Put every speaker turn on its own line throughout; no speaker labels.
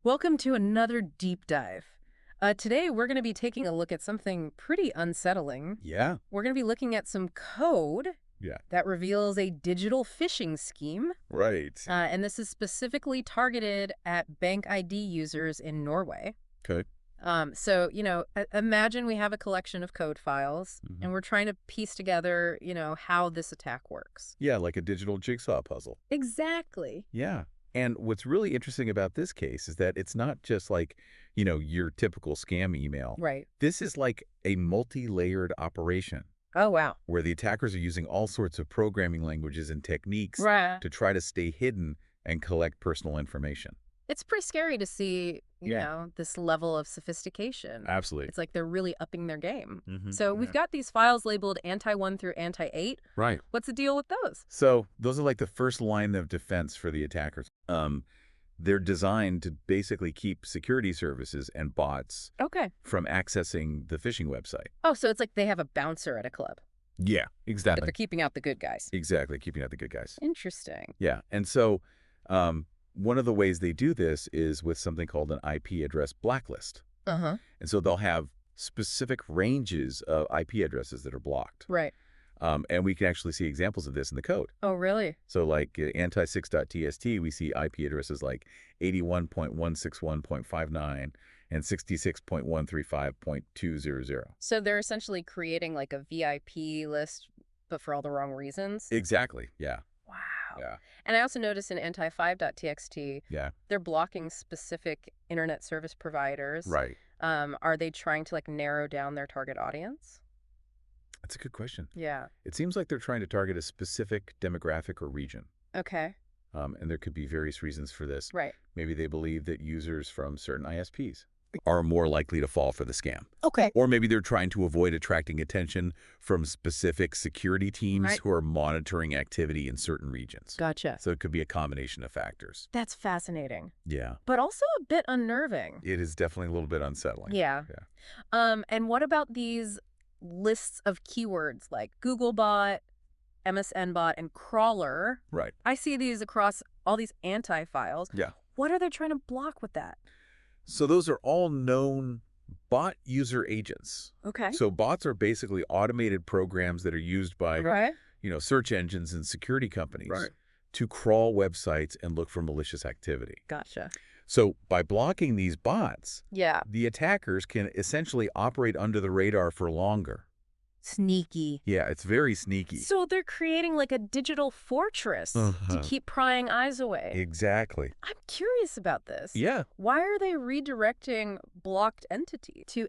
Welcome to another deep dive. Today, we're going to be taking a look at something pretty unsettling.
Yeah.
We're going to be looking at some code
Yeah.
that reveals a digital phishing scheme.
Right.
And this is specifically targeted at BankID users in Norway.
Okay.
Imagine we have a collection of code files, and we're trying to piece together, how this attack works.
Yeah, like a digital jigsaw puzzle.
Exactly.
Yeah. And what's really interesting about this case is that it's not just like, your typical scam email.
Right.
This is like a multi-layered operation
Oh, wow.
where the attackers are using all sorts of programming languages and techniques
Right.
to try to stay hidden and collect personal information.
It's pretty scary to see,
Yeah.
this level of sophistication.
Absolutely.
It's like they're really upping their game.
Mhm.
So we've got these files labeled anti-1 through anti-8.
Right.
What's the deal with those?
So those are like the first line of defense for the attackers. They're designed to basically keep security services and bots
Okay.
from accessing the phishing website.
Oh, so it's like they have a bouncer at a club,
Yeah,
but
exactly.
they're keeping out the good guys.
Exactly, keeping out the good guys.
Interesting.
Yeah, and so one of the ways they do this is with something called an IP address blacklist.
Uh-huh.
And so they'll have specific ranges of IP addresses that are blocked.
Right.
And we can actually see examples of this in the code.
Oh, really?
So like anti6.tst, we see IP addresses like 81.161.59 and 66.135.200.
So they're essentially creating like a VIP list, but for all the wrong reasons?
Exactly, yeah.
Wow.
Yeah.
And I also noticed in anti5.txt,
Yeah,
they're blocking specific internet service providers.
right.
Are they trying to like narrow down their target audience?
That's a good question.
Yeah.
It seems like they're trying to target a specific demographic or region.
Okay.
And there could be various reasons for this.
Right.
Maybe they believe that users from certain ISPs are more likely to fall for the scam.
Okay.
Or maybe they're trying to avoid attracting attention from specific security teams
Right.
who are monitoring activity in certain regions.
Gotcha.
So it could be a combination of factors.
That's fascinating,
Yeah.
but also a bit unnerving.
It is definitely a little bit unsettling.
Yeah.
Yeah.
And what about these lists of keywords like Googlebot, MSNbot, and crawler?
Right.
I see these across all these anti-files.
Yeah.
What are they trying to block with that?
So those are all known bot user agents.
Okay.
So bots are basically automated programs that are used by,
Right.
search engines and security companies
Right.
to crawl websites and look for malicious activity.
Gotcha.
So by blocking these bots,
Yeah.
the attackers can essentially operate under the radar for longer.
Sneaky.
Yeah, it's very sneaky.
So they're creating like a digital fortress to
Uh-huh.
keep prying eyes away.
Exactly.
I'm curious about this.
Yeah.
Why are they redirecting blocked entity to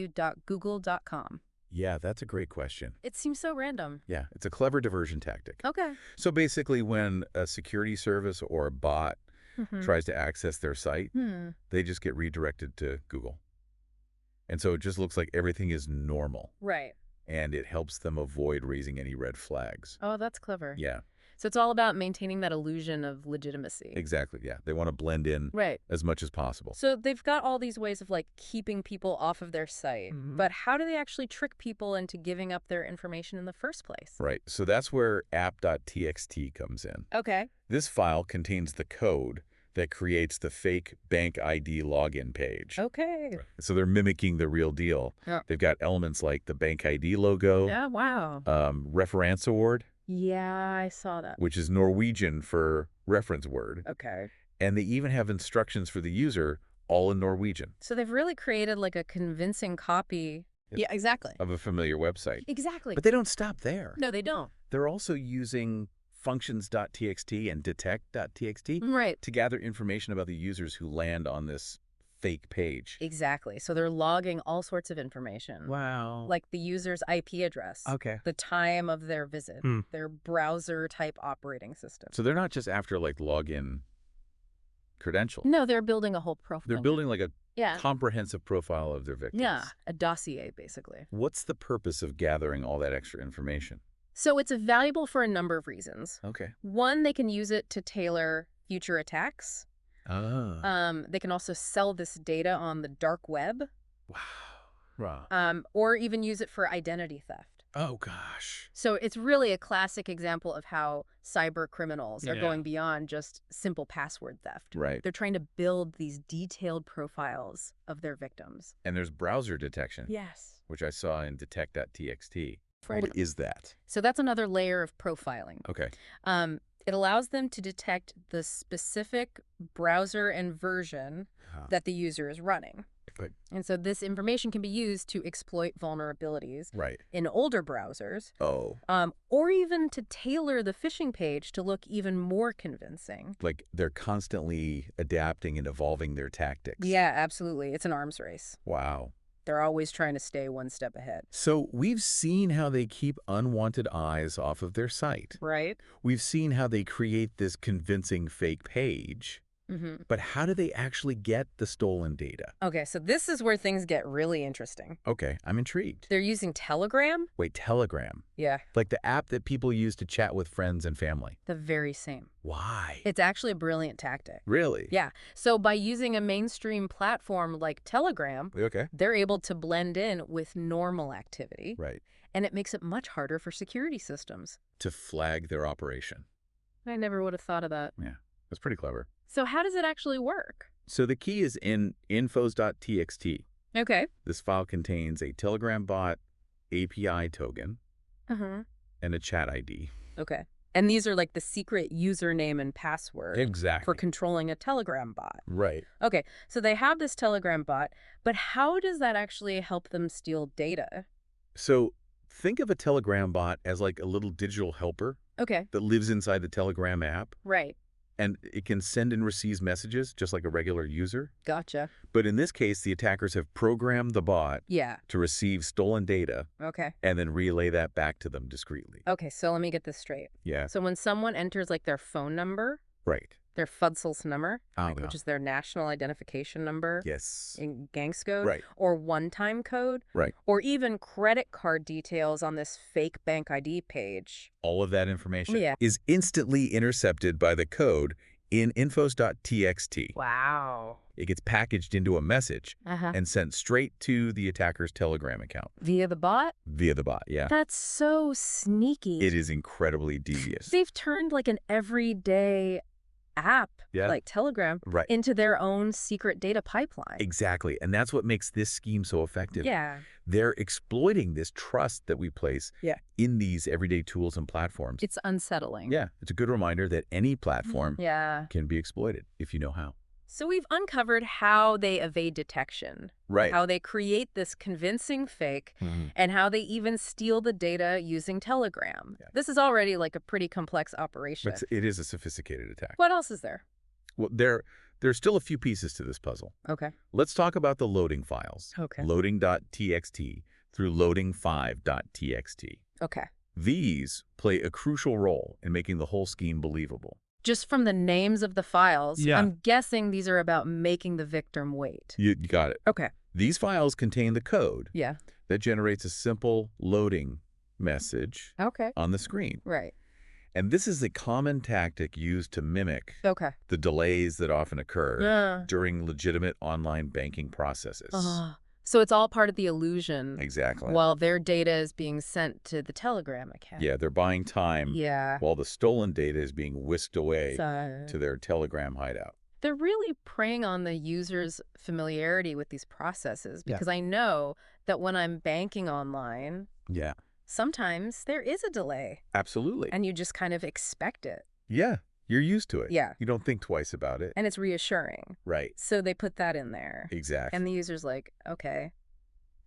https://www.google.com?
Yeah, that's a great question.
It seems so random.
Yeah, it's a clever diversion tactic.
Okay.
So basically when a security service or a bot tries to access their site, they just get redirected to Google. And so it just looks like everything is normal,
Right.
and it helps them avoid raising any red flags.
Oh, that's clever.
Yeah,
So it's all about maintaining that illusion of legitimacy.
exactly. Yeah, they want to blend in
Right.
as much as possible.
So they've got all these ways of like keeping people off of their site, but how do they actually trick people into giving up their information in the first place?
Right, so that's where app.txt comes in.
Okay.
This file contains the code that creates the fake BankID login page.
Okay.
So they're mimicking the real deal.
Yeah.
They've got elements like the BankID logo,
Yeah, wow.
reference award,
Yeah, I saw that.
which is Norwegian for reference word.
Okay.
And they even have instructions for the user, all in Norwegian,
So they've really created like a convincing copy. Yeah, exactly.
of a familiar website.
Exactly.
But they don't stop there.
No, they don't.
They're also using functions.txt and detect.txt
Right.
to gather information about the users who land on this fake page.
Exactly. So they're logging all sorts of information.
Wow.
Like the user's IP address,
Okay.
the time of their visit, their browser type operating system.
So they're not just after like login credentials.
No, they're building a whole profile.
They're building like a
Yeah.
comprehensive profile of their victims.
Yeah, a dossier basically.
What's the purpose of gathering all that extra information?
So it's valuable for a number of reasons.
Okay.
One, they can use it to tailor future attacks. They can also sell this data on the dark web,
Wow. Wow.
or even use it for identity theft.
Oh, gosh.
So it's really a classic example of how cyber criminals are
Yeah.
going beyond just simple password theft.
Right.
They're trying to build these detailed profiles of their victims.
And there's browser detection,
Yes.
which I saw in detect.txt.
Right.
What is that?
So that's another layer of profiling.
Okay.
It allows them to detect the specific browser and version that the user is running.
But,
And so this information can be used to exploit vulnerabilities
right.
in older browsers,
Oh.
or even to tailor the phishing page to look even more convincing.
Like they're constantly adapting and evolving their tactics.
Yeah, absolutely. It's an arms race.
Wow.
They're always trying to stay one step ahead.
So we've seen how they keep unwanted eyes off of their site.
Right?
We've seen how they create this convincing fake page.
Mm-hmm.
But how do they actually get the stolen data?
Okay, so this is where things get really interesting.
Okay, I'm intrigued.
They're using Telegram?
Wait, Telegram?
Yeah,
Like the app that people use to chat with friends and family.
the very same.
Why?
It's actually a brilliant tactic.
Really?
Yeah, so by using a mainstream platform like Telegram,
Okay.
they're able to blend in with normal activity,
Right.
and it makes it much harder for security systems.
To flag their operation.
I never would have thought of that.
Yeah, that's pretty clever.
So how does it actually work?
So the key is in infos.txt.
Okay.
This file contains a Telegram bot, API token,
Uh-huh.
and a chat ID.
Okay. And these are like the secret username and password
Exactly.
for controlling a Telegram bot.
Right.
Okay, so they have this Telegram bot, but how does that actually help them steal data?
So think of a Telegram bot as like a little digital helper
Okay,
that lives inside the Telegram app,
right.
and it can send and receive messages just like a regular user.
Gotcha.
But in this case, the attackers have programmed the bot
Yeah,
to receive stolen data
okay.
and then relay that back to them discreetly.
Okay, so let me get this straight.
Yeah,
So when someone enters like their phone number,
right.
their Fudselsnummer,
Oh, yeah.
which is their national identification number
Yes.
in Gangs code,
Right.
or one-time code,
Right.
or even credit card details on this fake BankID page.
All of that information
Yeah.
is instantly intercepted by the code in infos.txt.
Wow.
It gets packaged into a message
Uh-huh.
and sent straight to the attacker's Telegram account
Via the bot?
via the bot. Yeah.
That's so sneaky.
It is incredibly devious.
They've turned like an everyday app,
Yeah.
like Telegram,
Right.
into their own secret data pipeline.
Exactly. And that's what makes this scheme so effective.
Yeah.
They're exploiting this trust that we place
Yeah.
in these everyday tools and platforms.
It's unsettling.
Yeah. It's a good reminder that any platform
Yeah.
can be exploited if you know how.
So we've uncovered how they evade detection,
Right.
how they create this convincing fake, and how they even steal the data using Telegram.
Yeah.
This is already like a pretty complex operation.
It is a sophisticated attack.
What else is there?
Well, there's still a few pieces to this puzzle.
Okay.
Let's talk about the loading files.
Okay.
Loading.txt through loading5.txt.
Okay.
These play a crucial role in making the whole scheme believable.
Just from the names of the files,
Yeah.
I'm guessing these are about making the victim wait.
You got it.
Okay.
These files contain the code
Yeah.
that generates a simple loading message
Okay.
on the screen.
Right.
And this is a common tactic used to mimic
Okay.
the delays that often occur
Yeah.
during legitimate online banking processes.
So it's all part of the illusion
Exactly.
while their data is being sent to the Telegram account.
Yeah, they're buying time
Yeah.
while the stolen data is being whisked away
So
to their Telegram hideout.
they're really preying on the user's familiarity with these processes because I know that when I'm banking online,
Yeah,
sometimes there is a delay
absolutely.
and you just kind of expect it.
Yeah, you're used to it.
Yeah.
You don't think twice about it.
And it's reassuring.
Right,
So they put that in there.
exactly.
And the user's like, okay,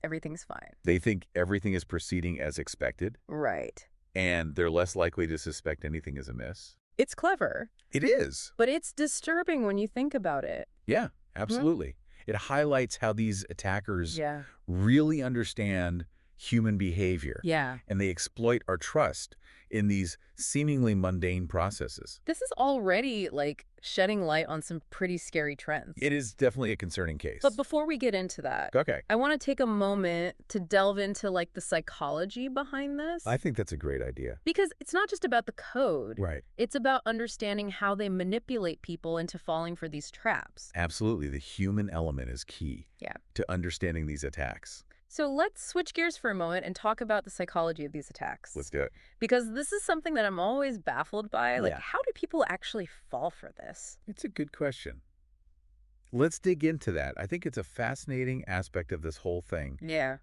everything's fine.
They think everything is proceeding as expected,
Right.
and they're less likely to suspect anything is amiss.
It's clever,
It is.
but it's disturbing when you think about it.
Yeah, absolutely. It highlights how these attackers
Yeah.
really understand human behavior,
Yeah.
and they exploit our trust in these seemingly mundane processes.
This is already like shedding light on some pretty scary trends.
It is definitely a concerning case.
But before we get into that,
Okay.
I want to take a moment to delve into like the psychology behind this.
I think that's a great idea.
Because it's not just about the code.
Right.
It's about understanding how they manipulate people into falling for these traps.
Absolutely. The human element is key
Yeah.
to understanding these attacks.
So let's switch gears for a moment and talk about the psychology of these attacks.
Let's do it.
Because this is something that I'm always baffled by. Like,
Yeah.
how do people actually fall for this?
It's a good question. Let's dig into that. I think it's a fascinating aspect of this whole thing.
Yeah.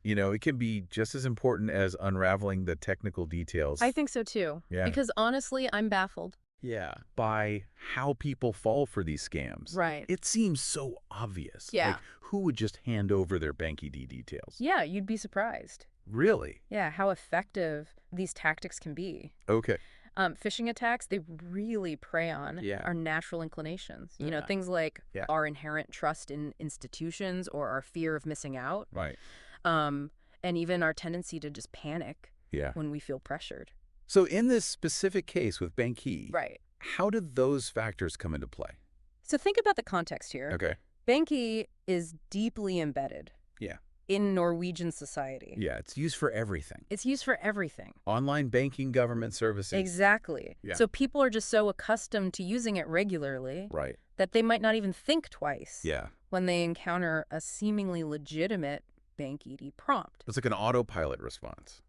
It can be just as important as unraveling the technical details.
I think so too.
Yeah.
Because honestly, I'm baffled.
Yeah. By how people fall for these scams.
Right.
It seems so obvious.
Yeah.
Like, who would just hand over their BankID details?
Yeah, you'd be surprised.
Really?
Yeah, how effective these tactics can be.
Okay.
Phishing attacks, they really prey on
Yeah.
our natural inclinations. You know,
Yeah.
things like
Yeah.
our inherent trust in institutions or our fear of missing out,
Right.
and even our tendency to just panic
Yeah.
when we feel pressured.
So in this specific case with BankID,
Right.
how did those factors come into play?
So think about the context here.
Okay.
BankID is deeply embedded
Yeah.
in Norwegian society.
Yeah, it's used for everything.
It's used for everything.
Online banking, government services.
Exactly.
Yeah.
So people are just so accustomed to using it regularly
Right.
that they might not even think twice
Yeah.
when they encounter a seemingly legitimate BankID prompt.
It's like an autopilot response.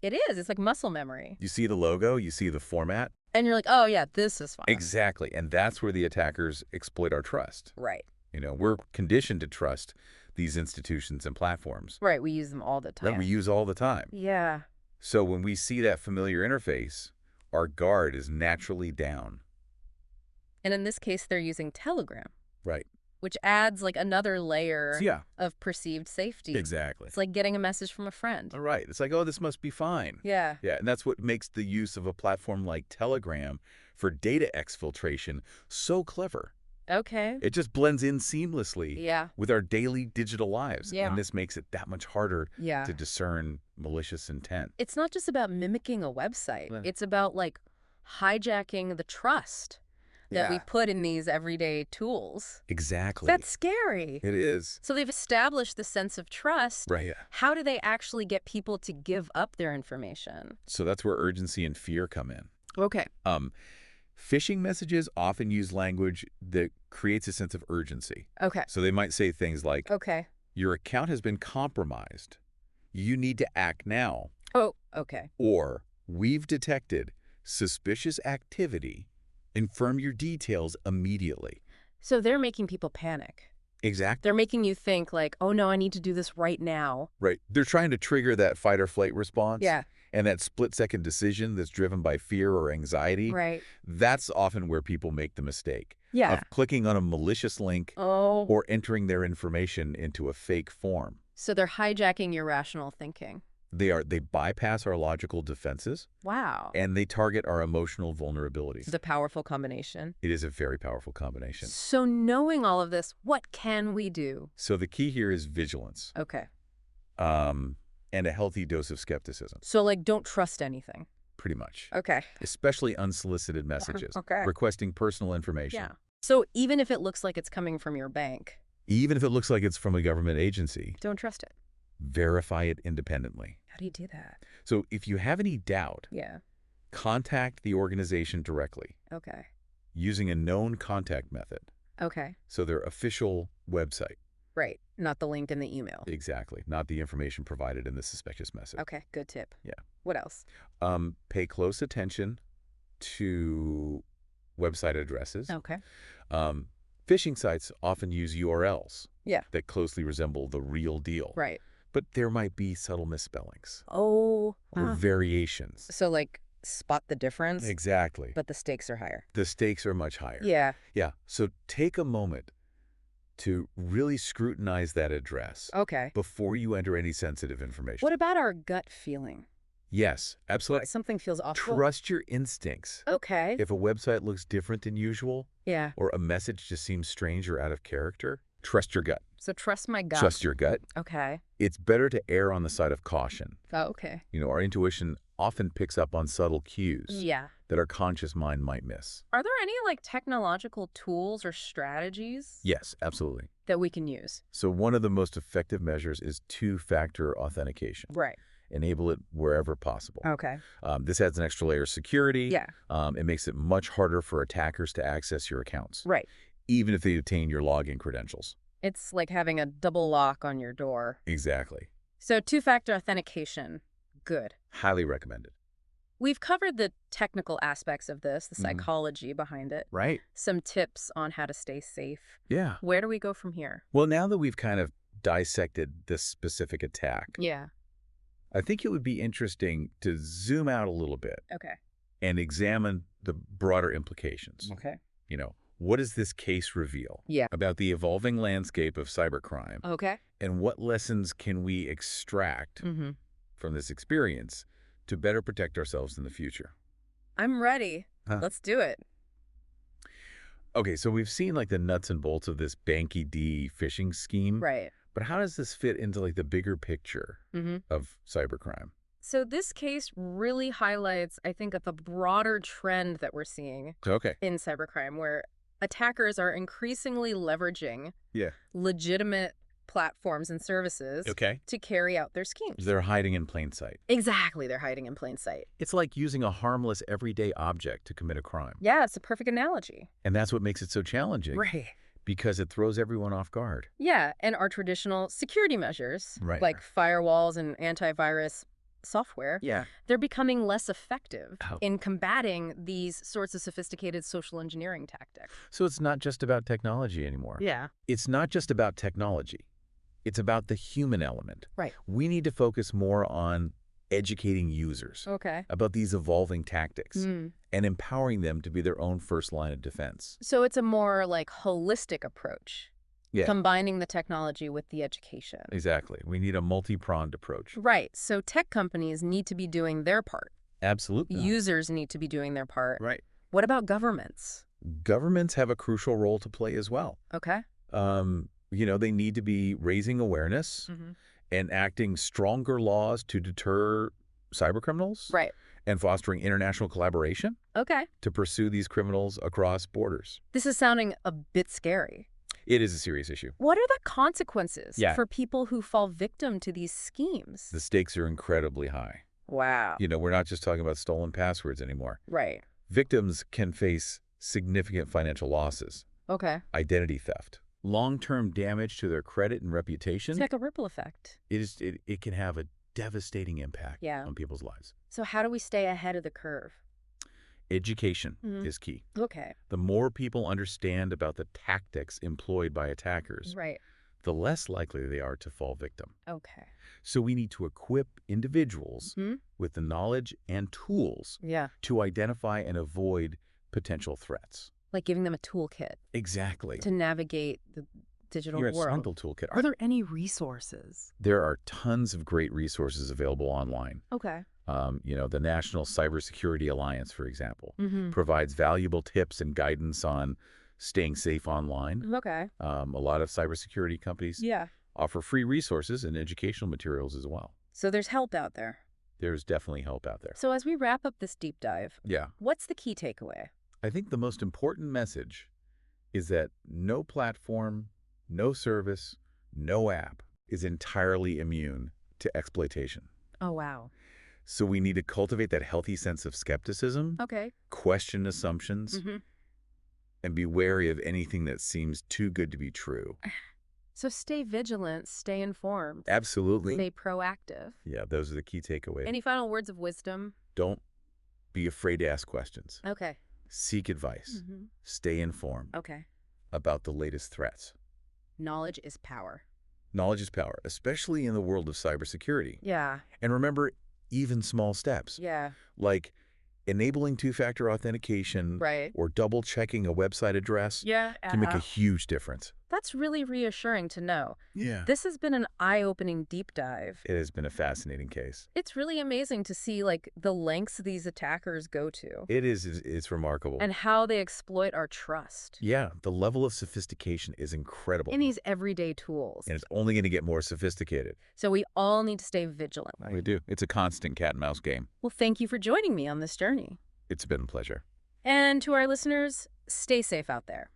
It is. It's like muscle memory.
You see the logo, you see the format.
And you're like, oh, yeah, this is fine.
Exactly. And that's where the attackers exploit our trust.
Right.
We're conditioned to trust these institutions and platforms
Right. We use them all the time.
that we use all the time.
Yeah.
So when we see that familiar interface, our guard is naturally down.
And in this case, they're using Telegram,
Right.
which adds like another layer
Yeah.
of perceived safety.
Exactly.
It's like getting a message from a friend.
All right. It's like, oh, this must be fine.
Yeah.
Yeah, and that's what makes the use of a platform like Telegram for data exfiltration so clever.
Okay.
It just blends in seamlessly
Yeah.
with our daily digital lives.
Yeah.
And this makes it that much harder
Yeah.
to discern malicious intent.
It's not just about mimicking a website.
Yeah.
It's about like hijacking the trust that we
Yeah.
put in these everyday tools.
Exactly.
That's scary.
It is.
So they've established the sense of trust.
Right, yeah.
How do they actually get people to give up their information?
So that's where urgency and fear come in.
Okay.
Phishing messages often use language that creates a sense of urgency.
Okay.
So they might say things like,
Okay.
your account has been compromised. You need to act now.
Oh, okay.
Or, we've detected suspicious activity. Confirm your details immediately.
So they're making people panic.
Exactly.
They're making you think like, oh no, I need to do this right now.
Right. They're trying to trigger that fight or flight response.
Yeah.
And that split-second decision that's driven by fear or anxiety.
Right.
That's often where people make the mistake
Yeah.
of clicking on a malicious link
Oh.
or entering their information into a fake form.
So they're hijacking your rational thinking.
They bypass our logical defenses
Wow.
and they target our emotional vulnerabilities.
It's a powerful combination.
It is a very powerful combination.
So knowing all of this, what can we do?
So the key here is vigilance.
Okay.
And a healthy dose of skepticism,
So like, don't trust anything.
pretty much.
Okay.
Especially unsolicited messages,
Okay.
requesting personal information.
Yeah. So even if it looks like it's coming from your bank,
Even if it looks like it's from a government agency,
don't trust it.
verify it independently.
How do you do that?
So if you have any doubt,
Yeah.
contact the organization directly
Okay.
using a known contact method.
Okay.
So their official website.
Right. Not the link in the email.
Exactly. Not the information provided in the suspicious message.
Okay. Good tip.
Yeah.
What else?
Pay close attention to website addresses.
Okay.
Phishing sites often use URLs
Yeah.
that closely resemble the real deal.
Right.
But there might be subtle misspellings
Oh.
or variations.
So like spot the difference,
Exactly.
but the stakes are higher.
The stakes are much higher.
Yeah.
Yeah. So take a moment to really scrutinize that address
Okay.
before you enter any sensitive information.
What about our gut feeling?
Yes, absolutely.
Something feels off.
Trust your instincts.
Okay.
If a website looks different than usual
Yeah.
or a message just seems strange or out of character, trust your gut.
So trust my gut.
Trust your gut.
Okay.
It's better to err on the side of caution.
Oh, okay.
Our intuition often picks up on subtle cues
Yeah.
that our conscious mind might miss.
Are there any like technological tools or strategies
Yes, absolutely.
that we can use?
So one of the most effective measures is two-factor authentication.
Right.
Enable it wherever possible.
Okay.
This adds an extra layer of security.
Yeah.
It makes it much harder for attackers to access your accounts,
Right.
even if they obtain your login credentials.
It's like having a double lock on your door.
Exactly.
So two-factor authentication. Good.
Highly recommended.
We've covered the technical aspects of this, the
Mhm.
psychology behind it,
Right.
some tips on how to stay safe.
Yeah.
Where do we go from here?
Well, now that we've kind of dissected this specific attack,
Yeah.
I think it would be interesting to zoom out a little bit
Okay.
and examine the broader implications.
Okay.
You know, what does this case reveal
Yeah.
about the evolving landscape of cybercrime,
Okay.
and what lessons can we extract
Mm-hmm.
from this experience to better protect ourselves in the future?
I'm ready.
Huh.
Let's do it.
Okay, so we've seen like the nuts and bolts of this BankID phishing scheme,
Right.
but how does this fit into like the bigger picture
Mm-hmm.
of cybercrime?
So this case really highlights, I think, the broader trend that we're seeing
Okay.
in cybercrime, where attackers are increasingly leveraging
Yeah.
legitimate platforms and services
Okay.
to carry out their schemes.
They're hiding in plain sight.
Exactly. They're hiding in plain sight.
It's like using a harmless everyday object to commit a crime.
Yeah, it's a perfect analogy.
And that's what makes it so challenging.
Right.
Because it throws everyone off guard.
Yeah, and our traditional security measures,
Right.
like firewalls and antivirus software,
Yeah.
they're becoming less effective
Oh.
in combating these sorts of sophisticated social engineering tactics.
So it's not just about technology anymore.
Yeah.
It's not just about technology. It's about the human element.
Right.
We need to focus more on educating users
Okay.
about these evolving tactics
Mm.
and empowering them to be their own first line of defense.
So it's a more like holistic approach,
Yeah,
combining the technology with the education.
exactly. We need a multi-pronged approach.
Right. So tech companies need to be doing their part.
Absolutely.
Users need to be doing their part.
Right.
What about governments?
Governments have a crucial role to play as well.
Okay.
They need to be raising awareness
Mm-hmm.
and acting stronger laws to deter cybercriminals
Right.
and fostering international collaboration
Okay.
to pursue these criminals across borders.
This is sounding a bit scary.
It is a serious issue.
What are the consequences
Yeah.
for people who fall victim to these schemes?
The stakes are incredibly high.
Wow.
We're not just talking about stolen passwords anymore.
Right.
Victims can face significant financial losses,
Okay.
identity theft, long-term damage to their credit and reputation.
It's like a ripple effect.
It can have a devastating impact
Yeah.
on people's lives.
So how do we stay ahead of the curve?
Education
Mhm.
is key.
Okay.
The more people understand about the tactics employed by attackers,
Right.
the less likely they are to fall victim.
Okay.
So we need to equip individuals
Hmm?
with the knowledge and tools
Yeah.
to identify and avoid potential threats.
Like giving them a toolkit
Exactly.
to navigate the digital
Your
world.
Sentinel toolkit.
Are there any resources?
There are tons of great resources available online.
Okay.
The National Cybersecurity Alliance, for example,
Mm-hmm.
provides valuable tips and guidance on staying safe online.
Okay.
A lot of cybersecurity companies
Yeah.
offer free resources and educational materials as well.
So there's help out there.
There's definitely help out there.
So as we wrap up this deep dive,
Yeah.
what's the key takeaway?
I think the most important message is that no platform, no service, no app is entirely immune to exploitation.
Oh, wow.
So we need to cultivate that healthy sense of skepticism,
Okay.
question assumptions,
Mm-hmm.
and be wary of anything that seems too good to be true.
So stay vigilant, stay informed,
Absolutely.
stay proactive.
Yeah, those are the key takeaways.
Any final words of wisdom?
Don't be afraid to ask questions.
Okay.
Seek advice.
Mm-hmm.
Stay informed
Okay.
about the latest threats.
Knowledge is power.
Knowledge is power, especially in the world of cybersecurity.
Yeah.
And remember, even small steps,
Yeah.
like enabling two-factor authentication
Right.
or double-checking a website address,
Yeah.
can make a huge difference.
That's really reassuring to know.
Yeah.
This has been an eye-opening deep dive.
It has been a fascinating case.
It's really amazing to see the lengths these attackers go to
It's remarkable.
and how they exploit our trust
Yeah, the level of sophistication is incredible.
in these everyday tools.
And it's only going to get more sophisticated.
So we all need to stay vigilant.
We do. It's a constant cat and mouse game.
Well, thank you for joining me on this journey.
It's been a pleasure.
And to our listeners, stay safe out there.